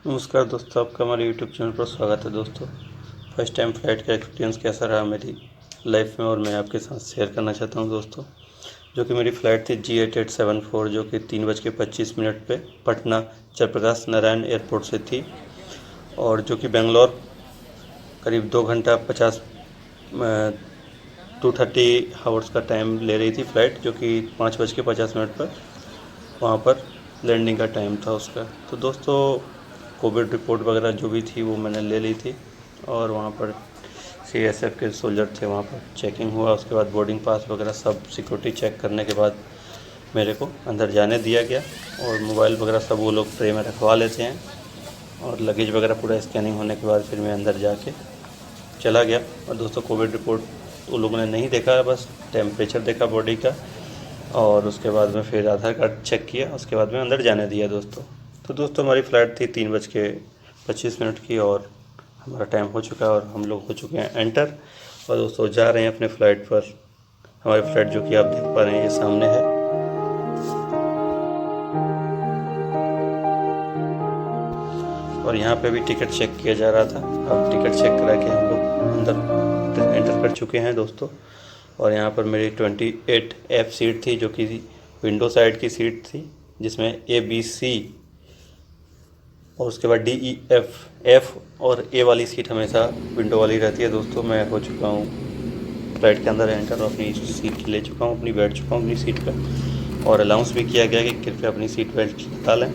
नमस्कार दोस्तों, आपका हमारे यूट्यूब चैनल पर स्वागत है। दोस्तों, फर्स्ट टाइम फ़्लाइट का एक्सपीरियंस कैसा रहा मेरी लाइफ में, और मैं आपके साथ शेयर करना चाहता हूं दोस्तों। जो कि मेरी फ़्लाइट थी G8874, जो कि 3:25 पे पटना जयप्रकाश नारायण एयरपोर्ट से थी, और जो कि बेंगलोर करीब 2 घंटा 50 2:30 आवर्स का टाइम ले रही थी फ़्लाइट, जो कि 5:50 पर वहाँ पर लैंडिंग का टाइम था उसका। तो दोस्तों, कोविड रिपोर्ट वगैरह जो भी थी वो मैंने ले ली थी, और वहाँ पर CSF के सोल्जर थे, वहाँ पर चेकिंग हुआ। उसके बाद बोर्डिंग पास वगैरह सब सिक्योरिटी चेक करने के बाद मेरे को अंदर जाने दिया गया, और मोबाइल वगैरह सब वो लोग ट्रे में रखवा लेते हैं, और लगेज वगैरह पूरा स्कैनिंग होने के बाद फिर मैं अंदर जाके चला गया। और दोस्तों, कोविड रिपोर्ट वो लोगों ने नहीं देखा, बस टेम्परेचर देखा बॉडी का, और उसके बाद में फिर आधार कार्ड चेक किया, उसके बाद में अंदर जाने दिया दोस्तों। तो दोस्तों, हमारी फ़्लाइट थी 3:25 की, और हमारा टाइम हो चुका है और हम लोग हो चुके हैं एंटर। और दोस्तों, जा रहे हैं अपने फ़्लाइट पर। हमारी फ़्लाइट जो कि आप देख पा रहे हैं, ये सामने है। और यहाँ पे भी टिकट चेक किया जा रहा था। अब टिकट चेक करा के हम लोग अंदर एंटर कर चुके हैं दोस्तों। और यहाँ पर मेरी 28F सीट थी, जो कि विंडो साइड की सीट थी, जिसमें ABC और उसके बाद DEF और A वाली सीट हमेशा विंडो वाली रहती है दोस्तों। मैं हो चुका हूँ फ्लाइट के अंदर एंटर, और अपनी सीट ले चुका हूँ, बैठ चुका हूँ अपनी सीट पर। और अनाउंस भी किया गया कि कृपया अपनी सीट बेल्ट लगा लें।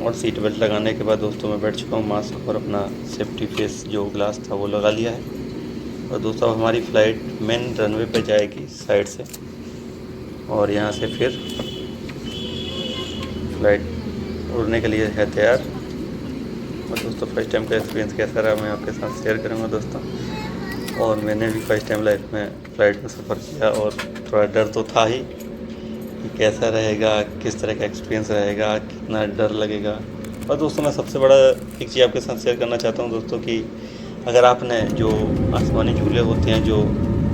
और सीट बेल्ट लगाने के बाद दोस्तों, मैं बैठ चुका हूँ, मास्क और अपना सेफ्टी फेस जो ग्लास था वो लगा लिया है। और दोस्तों, अब हमारी फ़्लाइट मेन रनवे पे जाएगी साइड से, और यहाँ से फिर फ़्लाइट उड़ने के लिए है तैयार। और दोस्तों, फर्स्ट टाइम का एक्सपीरियंस कैसा रहा मैं आपके साथ शेयर करूँगा दोस्तों। और मैंने भी फर्स्ट टाइम लाइफ में फ़्लाइट में सफ़र किया, और थोड़ा डर तो था ही कि कैसा रहेगा, किस तरह का एक्सपीरियंस रहेगा, कितना डर लगेगा। और दोस्तों, मैं सबसे बड़ा एक चीज़ आपके साथ शेयर करना चाहता हूँ दोस्तों, कि अगर आपने जो आसमानी झूले होते हैं, जो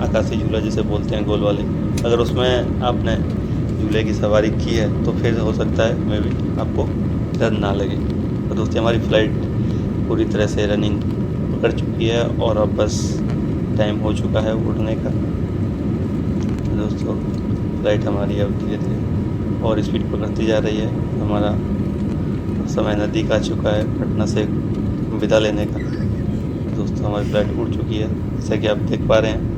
आकाशीय झूला जिसे बोलते हैं गोल वाले, अगर उसमें आपने झूले की सवारी की है तो फिर हो सकता है मैं भी आपको डर ना लगे। तो दोस्तों, हमारी फ़्लाइट पूरी तरह से रनिंग पकड़ चुकी है, और अब बस टाइम हो चुका है उड़ने का। तो दोस्तों, फ़्लाइट हमारी अब धीरे धीरे और स्पीड पकड़ती जा रही है। हमारा समय नज़दीक आ चुका है पटना से विदा लेने का। दोस्तों, हमारी फ़्लाइट उड़ चुकी है, जैसा कि आप देख पा रहे हैं।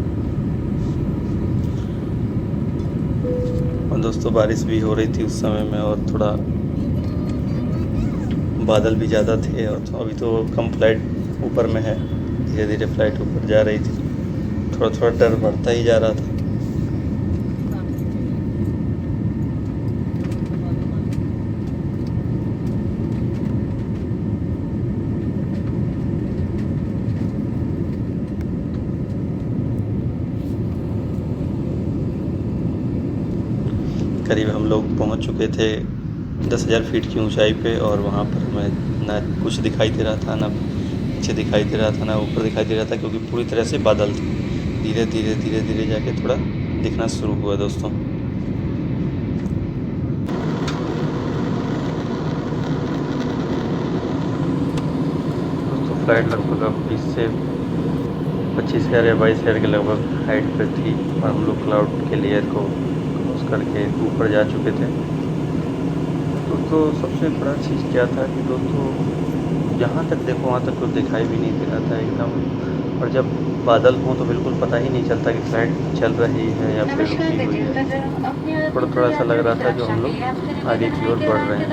और दोस्तों, बारिश भी हो रही थी उस समय में, और थोड़ा बादल भी ज़्यादा थे, और तो अभी तो कम फ्लाइट ऊपर में है, धीरे धीरे फ्लाइट ऊपर जा रही थी। थोड़ा थोड़ा डर बढ़ता ही जा रहा था। करीब हम लोग पहुंच चुके थे 10,000 फीट की ऊंचाई पे, और वहाँ पर हमें ना कुछ दिखाई दे रहा था, ना पीछे दिखाई दे रहा था, ना ऊपर दिखाई दे रहा था, क्योंकि पूरी तरह से बादल थे। धीरे धीरे धीरे धीरे जाके थोड़ा दिखना शुरू हुआ दोस्तों। फ्लाइट लगभग अब 20 से 25,000 या 22,000 के लगभग हाइट पर थी, और हम लोग क्लाउड के लेयर को क्रॉस करके ऊपर जा चुके थे। दोस्तों, सबसे बड़ा चीज़ क्या था कि दोस्तों, जहाँ तक देखो वहाँ तक कुछ दिखाई भी नहीं दे रहा था एकदम। और जब बादल हो तो बिल्कुल पता ही नहीं चलता कि फ्लाइट चल रही है या फिर रुकी हुई है। थोड़ा थोड़ा सा लग रहा था जो हम लोग आगे की ओर बढ़ रहे हैं।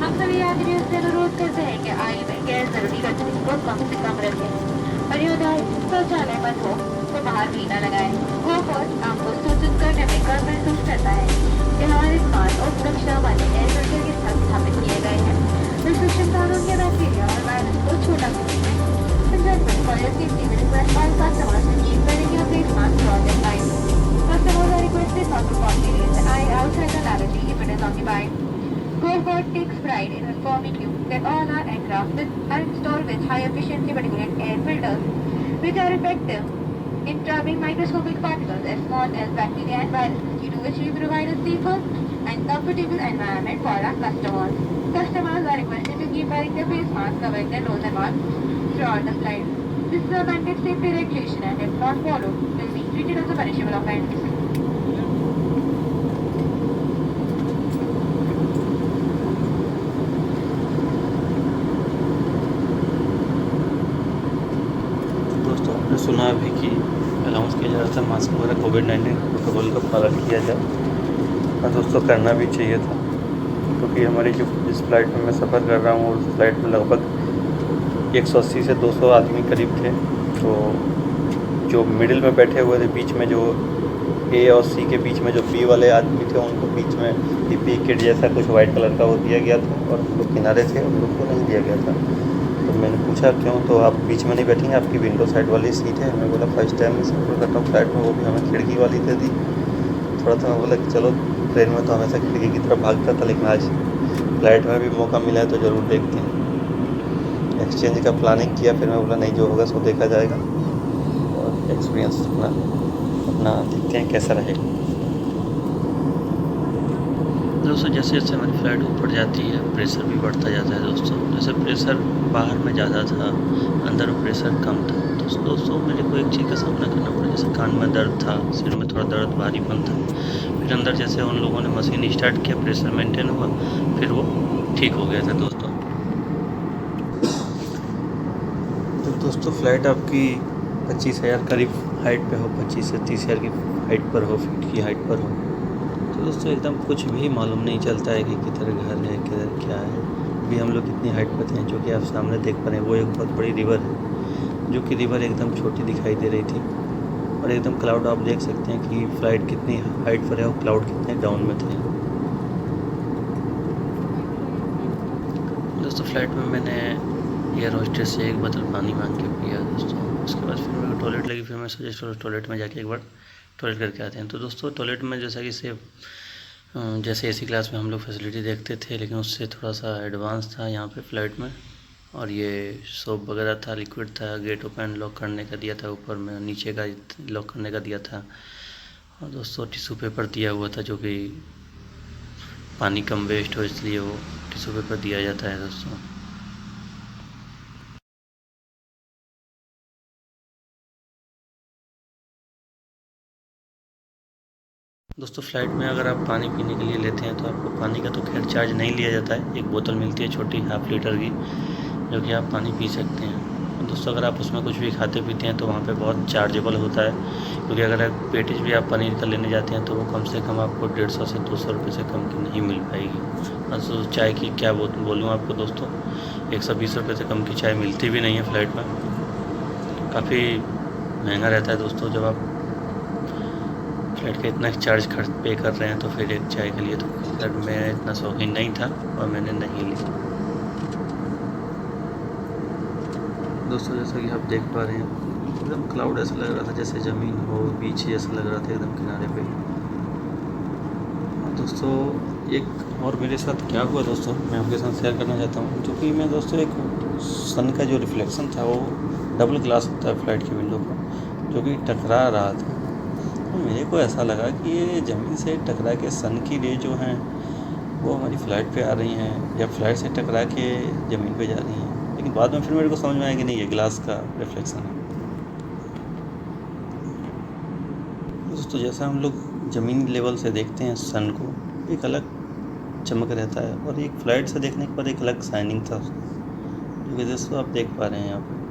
हम सभी यात्रियों से अनुरोध करते हैं कि आगे में गैर जरूरी गतिविधि को कम से कम रखें। परियोजना शौचालय बंद हो तो बाहर भी न लगाएं। गोफर्स आपको सूचित करने में गर्व महसूस करता है कि हमारे स्मार्ट और सुरक्षा वाले एयर फिल्टर के साथ स्थापित किए गए हैं। रिस्ट्रिक्शन कानून के बैक्टीरिया और वायरस को छोटा करते हैं। For your safety, we request all customers to keep wearing your face mask throughout their flight. Customers are requested not to properly leave the aisle outside the lavatory if it is occupied. GoFort takes pride in informing you that all our aircraft are installed with high-efficiency particulate air filters, which are effective in trapping microscopic particles as small as bacteria and viruses, due to which we provide a safer and comfortable environment for our customers. Customers are requested to keep wearing their face mask, covering their nose and mouth throughout the flight. This is a mandate safety regulation and if not followed, will be treated as a punishable offense. दोस्तों आपने सुना अभी कि announce किया जा रहा था mask वगैरह कोविड-19 प्रोटोकॉल का पालन किया जाए। और दोस्तों करना भी चाहिए था, क्योंकि हमारी जिस फ्लाइट में मैं सफ़र कर रहा हूँ उस फ्लाइट में लगभग 180 से 200 आदमी करीब थे। तो जो मिडिल में बैठे हुए थे, बीच में जो ए और सी के बीच में जो बी वाले आदमी थे, उनको बीच में पीपी किट जैसा कुछ वाइट कलर का वो दिया गया था, और जो किनारे थे उन लोग को नहीं दिया गया था। तो मैंने पूछा क्यों, तो आप बीच में नहीं बैठेंगे, आपकी विंडो साइड वाली सीट है। मैं बोला फर्स्ट टाइम में सफ़र करता हूँ फ्लाइट में, वो भी हमें खिड़की वाली दे दी। थोड़ा सा मैं बोला कि चलो, ट्रेन में तो हमेशा खिड़की की तरफ भागता था, लेकिन आज फ्लाइट में भी मौका मिला है तो ज़रूर देखते हैं। एक्सचेंज का प्लानिंग किया, फिर मैं बोला नहीं, जो होगा सो देखा जाएगा, और एक्सपीरियंस अपना देखते हैं कैसा रहेगा। दोस्तों जैसे जैसे हमारी फ्लाइट ऊपर जाती है, प्रेशर भी बढ़ता जाता है। दोस्तों जैसे प्रेशर बाहर में ज़्यादा था, अंदर में प्रेशर कम था। तो दोस्तों मेरे को एक चीज़ का सामना करना पड़ा, जैसे कान में दर्द था, सिर में थोड़ा दर्द, भारीपन था। फिर अंदर जैसे उन लोगों ने मशीन स्टार्ट किया, प्रेशर मेंटेन हुआ, फिर वो ठीक हो गया था। दोस्तों फ़्लाइट आपकी 25,000 करीब हाइट पे हो, 25 से 30,000 की हाइट पर हो, फीट की हाइट पर हो। तो दोस्तों एकदम कुछ भी मालूम नहीं चलता है कि किधर घर है, किधर क्या है। अभी हम लोग कितनी हाइट पर थे, जो कि आप सामने देख पा रहे हैं, वो एक बहुत बड़ी रिवर है, जो कि रिवर एकदम छोटी दिखाई दे रही थी। और एकदम क्लाउड आप देख सकते हैं कि फ़्लाइट कितनी हाइट पर है और क्लाउड कितने डाउन में थे। दोस्तों फ्लाइट में मैंने एयर होस्टेस से एक बोतल पानी मांग के पिया दोस्तों। उसके बाद फिर मेरे को टॉयलेट लगी, फिर मैं सोचा चलो टॉयलेट में जाके एक बार टॉयलेट करके आते हैं। तो दोस्तों टॉयलेट में जैसा कि जैसे एसी क्लास में हम लोग फैसिलिटी देखते थे, लेकिन उससे थोड़ा सा एडवांस था यहाँ पे फ़्लाइट में। और ये सोप वगैरह था, लिक्विड था, गेट ओपन लॉक करने का दिया था, ऊपर में नीचे का लॉक करने का दिया था। और दोस्तों टिश्यू पेपर दिया हुआ था, जो कि पानी कम वेस्ट हो इसलिए वो टिश्यू पेपर दिया जाता है दोस्तों। दोस्तों फ़्लाइट में अगर आप पानी पीने के लिए लेते हैं तो आपको पानी का तो खैर चार्ज नहीं लिया जाता है। एक बोतल मिलती है छोटी 1/2 लीटर की, जो कि आप पानी पी सकते हैं। दोस्तों अगर आप उसमें कुछ भी खाते पीते हैं तो वहाँ पे बहुत चार्जेबल होता है, क्योंकि अगर पेटीज भी आप पनीर का लेने जाते हैं तो वो कम से कम आपको 150 से 200 रुपये से कम की नहीं मिल पाएगी। और चाय की क्या बोलूँ आपको दोस्तों, 120 रुपये से कम की चाय मिलती भी नहीं है फ़्लाइट में। काफ़ी महंगा रहता है दोस्तों। जब आप फ्लाइट का इतना चार्ज खर्च पे कर रहे हैं तो फिर एक चाय के लिए तो फ्लाइट में इतना शौकीन नहीं था और मैंने नहीं ली। दोस्तों जैसा कि आप देख पा रहे हैं, एकदम क्लाउड ऐसा लग रहा था जैसे ज़मीन हो, बीच जैसा लग रहा था एकदम किनारे पे। दोस्तों एक और मेरे साथ क्या हुआ दोस्तों, मैं आपके साथ शेयर करना चाहता हूँ। क्योंकि मैं दोस्तों एक सन का जो रिफ्लेक्शन था, वो डबल ग्लास होता है फ्लाइट की विंडो पर, जो कि टकरा रहा था। तो मेरे को ऐसा लगा कि ये ज़मीन से टकरा के सन की रे जो हैं वो हमारी फ़्लाइट पे आ रही हैं, या फ्लाइट से टकरा के ज़मीन पे जा रही हैं। लेकिन बाद में फिर मेरे को समझ में आया कि नहीं, ये ग्लास का रिफ्लेक्शन है। दोस्तों जैसा हम लोग ज़मीन लेवल से देखते हैं सन को, एक अलग चमक रहता है, और एक फ़्लाइट से देखने के बाद एक अलग शाइनिंग था, जो कि दोस्तों आप देख पा रहे हैं यहाँ पे।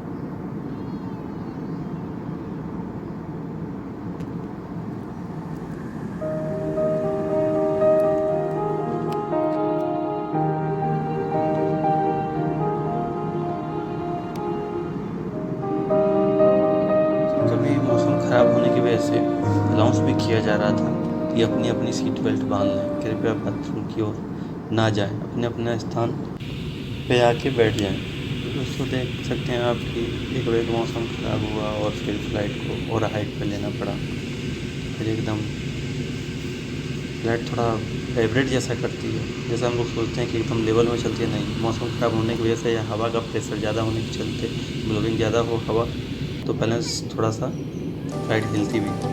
कभी मौसम ख़राब होने की वजह से अनाउंस भी किया जा रहा था कि अपनी अपनी सीट बेल्ट बांध लें, कृपया बाथरूम की ओर ना जाएं, अपने अपने स्थान पे आके बैठ जाएं। दोस्तों देख सकते हैं आप कि एक बार मौसम ख़राब हुआ और फिर फ़्लाइट को और हाइट पे लेना पड़ा। फिर एकदम फ्लाइट थोड़ा वाइब्रेट जैसा करती है, जैसा हम लोग सोचते हैं कि एकदम लेवल में चलती है, नहीं, मौसम ख़राब होने की वजह से या हवा का प्रेशर ज़्यादा होने के चलते, ब्लोइंग ज़्यादा हो हवा, तो बैलेंस थोड़ा सा फ्लाइट हिलती भी है।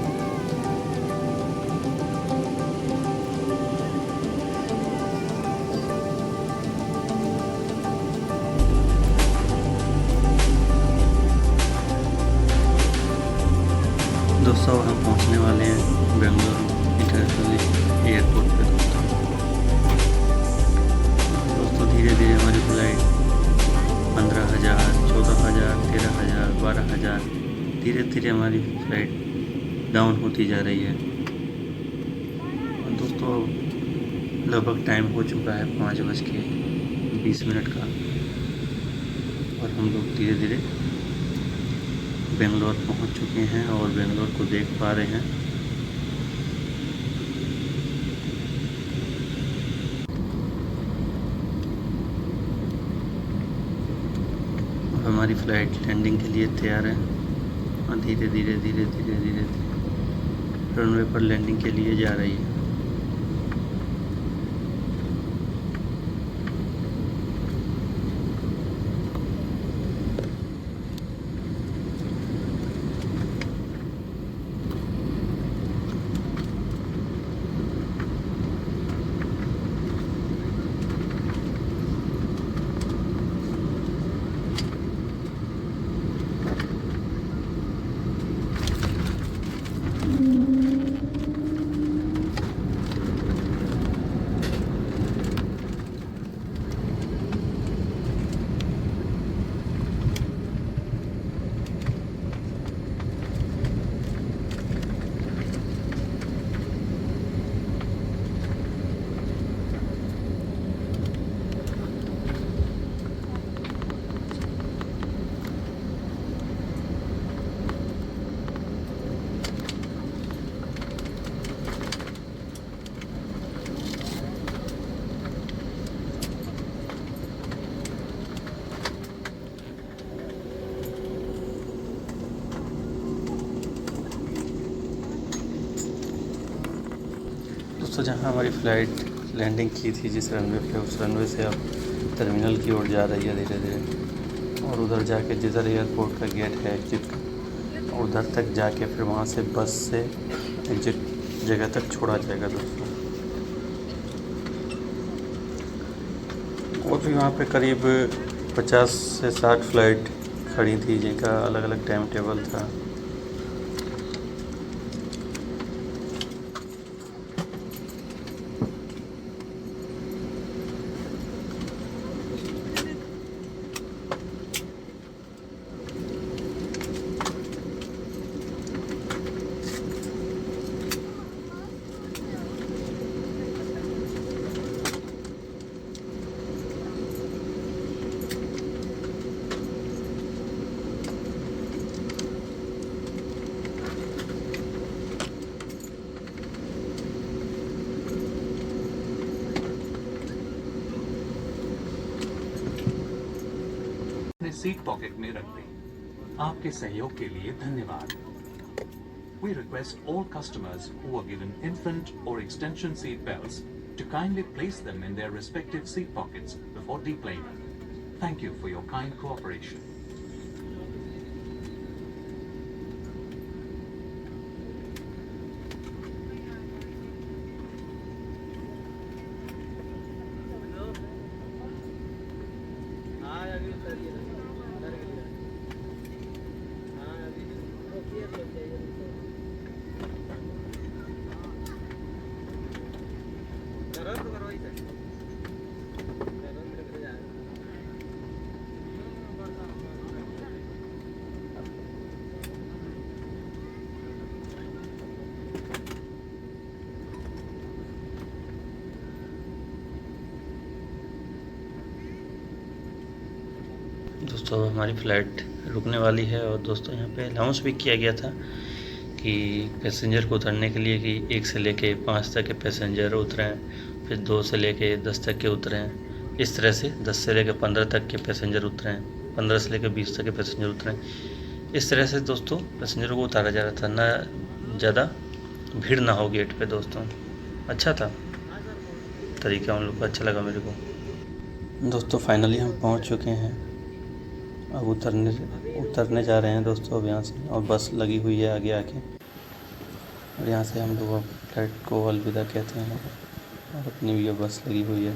धीरे धीरे हमारी फ्लाइट डाउन होती जा रही है। और दोस्तों लगभग टाइम हो चुका है 5:20 का, और हम लोग धीरे धीरे बेंगलोर पहुंच चुके हैं और बेंगलोर को देख पा रहे हैं। अब हमारी फ़्लाइट लैंडिंग के लिए तैयार है और धीरे धीरे धीरे धीरे धीरे रनवे पर लैंडिंग के लिए जा रही है। दोस्तों जहाँ हमारी फ़्लाइट लैंडिंग की थी जिस रनवे पे, उस रनवे से अब टर्मिनल की ओर जा रही है धीरे धीरे, और उधर जाके जिधर एयरपोर्ट का गेट है एग्जिट का, उधर तक जाके फिर वहाँ से बस से एग्जिट जगह तक छोड़ा जाएगा दोस्तों। और भी वहाँ पे करीब 50 से 60 फ़्लाइट खड़ी थी जिनका अलग अलग टाइम टेबल था। सीट पॉकेट में रख दें। आपके सहयोग के लिए धन्यवाद। We request all customers who are given infant or extension seat belts to kindly place them in their respective seat pockets before deployment. Thank you for your kind cooperation. दोस्तों हमारी फ़्लाइट रुकने वाली है, और दोस्तों यहाँ पे अनाउंस भी किया गया था कि पैसेंजर को उतरने के लिए कि 1 से लेके 5 तक के पैसेंजर उतरें, फिर 2 से लेके 10 तक के उतरें, इस तरह से 10 से लेके 15 तक के पैसेंजर उतरें, 15 से लेके 20 तक के पैसेंजर उतरें। इस तरह से दोस्तों पैसेंजरों को उतारा जा रहा था, ना ज़्यादा भीड़ ना हो गेट पे। दोस्तों अच्छा था तरीका, उन लोग को अच्छा लगा मेरे को। दोस्तों फाइनली हम पहुँच चुके हैं, अब उतरने जा रहे हैं दोस्तों अब यहाँ से, और बस लगी हुई है आगे आके, और यहाँ से हम लोग अब फ्लाइट को अलविदा कहते हैं। और अपनी भी बस लगी हुई है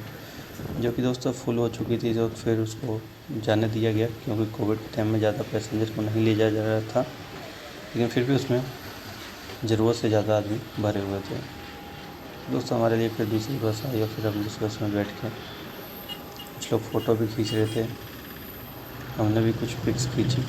जो कि दोस्तों फुल हो चुकी थी, तो फिर उसको जाने दिया गया क्योंकि कोविड के टाइम में ज़्यादा पैसेंजर को नहीं ले जाया जा रहा था, लेकिन फिर भी उसमें ज़रूरत से ज़्यादा आदमी भरे हुए थे। दोस्तों हमारे लिए फिर दूसरी बस आई और फिर हम उस बस में बैठ के कुछ लोग फ़ोटो भी खींच रहे थे, हमने भी कुछ पिक्स खींची।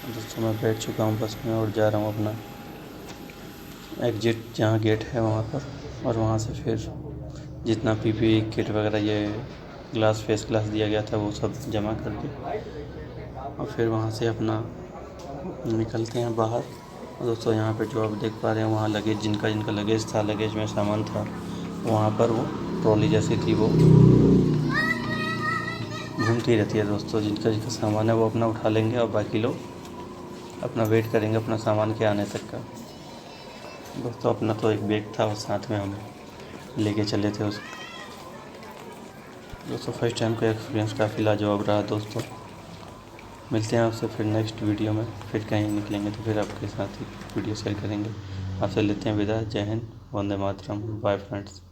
दोस्तों मैं बैठ चुका हूँ बस में और जा रहा हूँ अपना एग्जिट जहाँ गेट है वहाँ पर, और वहाँ से फिर जितना पीपी किट वगैरह ये ग्लास फेस ग्लास दिया गया था वो सब जमा करके और फिर वहाँ से अपना निकलते हैं बाहर। और दोस्तों यहाँ पे जो आप देख पा रहे हैं वहाँ लगेज जिनका लगेज था, लगेज में सामान था, वहाँ पर वो ट्रॉली जैसी थी वो घूमती रहती है दोस्तों। जिनका सामान है वो अपना उठा लेंगे और बाकी लोग अपना वेट करेंगे अपना सामान के आने तक का। दोस्तों अपना तो एक बैग था और साथ में हम लेके चले थे उसको। दोस्तों फर्स्ट टाइम का एक्सपीरियंस काफ़ी लाजवाब रहा दोस्तों। मिलते हैं आपसे फिर नेक्स्ट वीडियो में, फिर कहीं निकलेंगे तो फिर आपके साथ ही वीडियो शेयर करेंगे। आपसे लेते हैं विदा। जय हिंद, वंदे मातरम, बाय फ्रेंड्स।